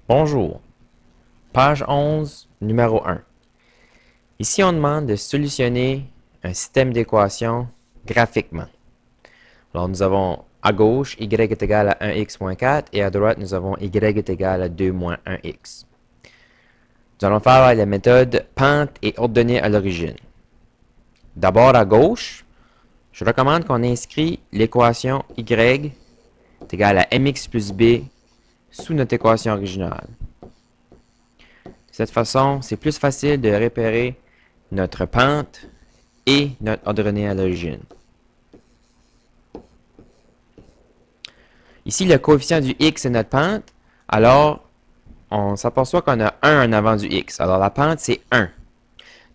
Bonjour. Page 11, numéro 1. Ici, on demande de solutionner un système d'équations graphiquement. Alors, nous avons à gauche, y est égal à 1x moins 4, et à droite, nous avons y est égal à 2 moins 1x. Nous allons faire la méthode pente et ordonnée à l'origine. D'abord, à gauche, je recommande qu'on inscrit l'équation y est égal à mx plus b sous notre équation originale. De cette façon, c'est plus facile de repérer notre pente et notre ordonnée à l'origine. Ici, le coefficient du x est notre pente, alors on s'aperçoit qu'on a 1 en avant du x. Alors la pente, c'est 1.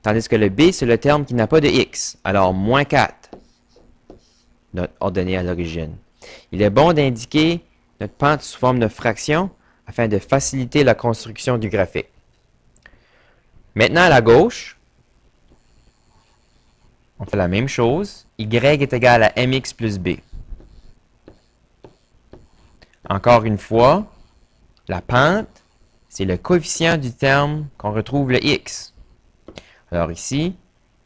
Tandis que le b, c'est le terme qui n'a pas de x. Alors moins 4, notre ordonnée à l'origine. Il est bon d'indiquer notre pente sous forme de fraction afin de faciliter la construction du graphique. Maintenant, à la gauche, on fait la même chose. Y est égal à mx plus b. Encore une fois, la pente, c'est le coefficient du terme qu'on retrouve le x. Alors ici,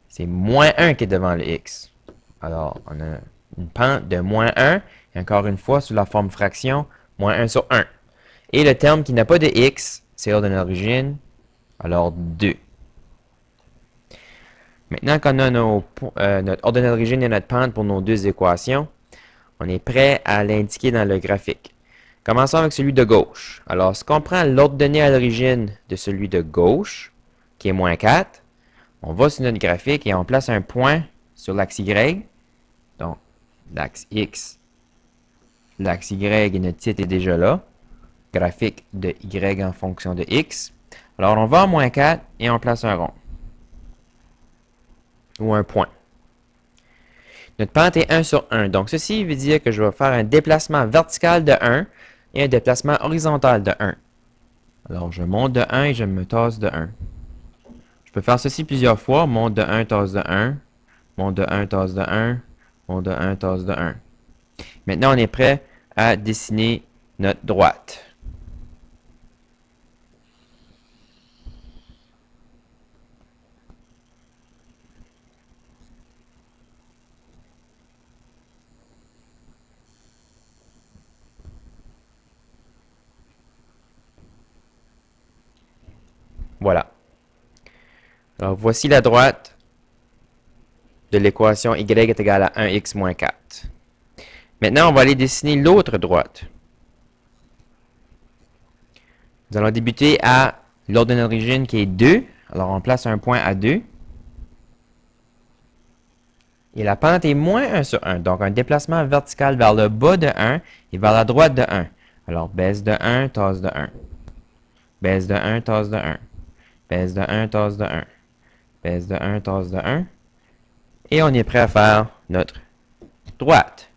c'est moins 1 qui est devant le x. Alors, on a une pente de moins 1, et encore une fois, sous la forme fraction, moins 1 sur 1. Et le terme qui n'a pas de x, c'est ordonnée d'origine, alors 2. Maintenant qu'on a notre ordonnée d'origine et notre pente pour nos deux équations, on est prêt à l'indiquer dans le graphique. Commençons avec celui de gauche. Alors, si on prend l'ordonnée à l'origine de celui de gauche, qui est moins 4, on va sur notre graphique et on place un point sur l'axe Y. Donc, l'axe X, l'axe Y et notre titre est déjà là. Graphique de Y en fonction de X. Alors, on va à moins 4 et on place un rond. Ou un point. Notre pente est 1 sur 1. Donc, ceci veut dire que je vais faire un déplacement vertical de 1 et un déplacement horizontal de 1. Alors, je monte de 1 et je me tasse de 1. Je peux faire ceci plusieurs fois. Monte de 1, tasse de 1. Monte de 1, tasse de 1. Monte de 1, tasse de 1. Maintenant, on est prêt à dessiner notre droite. Voilà. Alors, voici la droite de l'équation y est égal à 1x moins 4. Maintenant, on va aller dessiner l'autre droite. Nous allons débuter à l'ordonnée d'origine qui est 2. Alors, on place un point à 2. Et la pente est moins 1 sur 1. Donc, un déplacement vertical vers le bas de 1 et vers la droite de 1. Alors, baisse de 1, tasse de 1. Baisse de 1, tasse de 1. Baisse de 1, tasse de 1. Baisse de 1, tasse de 1. Et on est prêt à faire notre droite.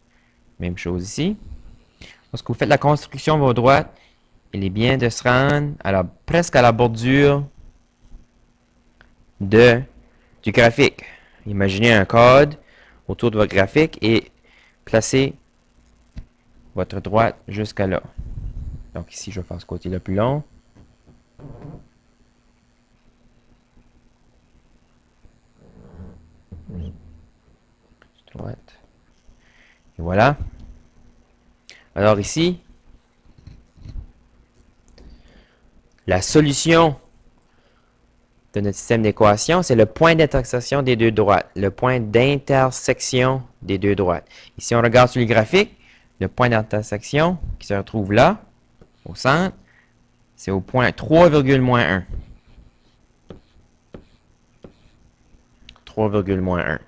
Même chose ici. Lorsque vous faites la construction de vos droites, il est bien de se rendre presque à la bordure du graphique. Imaginez un code autour de votre graphique et placez votre droite jusqu'à là. Donc ici, je vais faire ce côté-là plus long. Droite. Et voilà. Alors ici, la solution de notre système d'équations, c'est le point d'intersection des deux droites. Le point d'intersection des deux droites. Ici, on regarde sur le graphique, le point d'intersection qui se retrouve là, au centre, c'est au point 3,-1. 3,-1.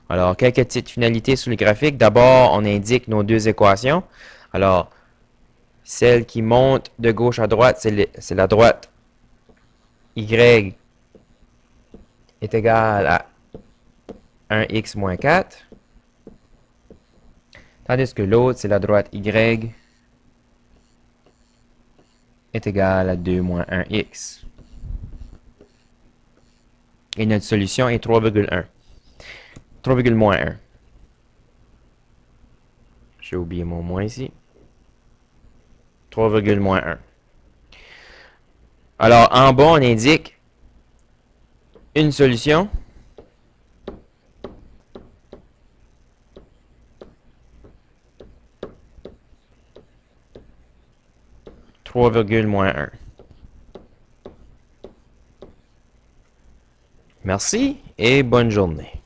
Alors, quelques petites finalités sur le graphique. D'abord, on indique nos deux équations. Alors, celle qui monte de gauche à droite, c'est la droite y est égale à 1x moins 4. Tandis que l'autre, c'est la droite y est égale à 2 moins 1x. Et notre solution est 3,1. 3,-1. J'ai oublié mon moins ici. 3,-1. Alors, en bas, on indique une solution. -3,-1. Merci et bonne journée.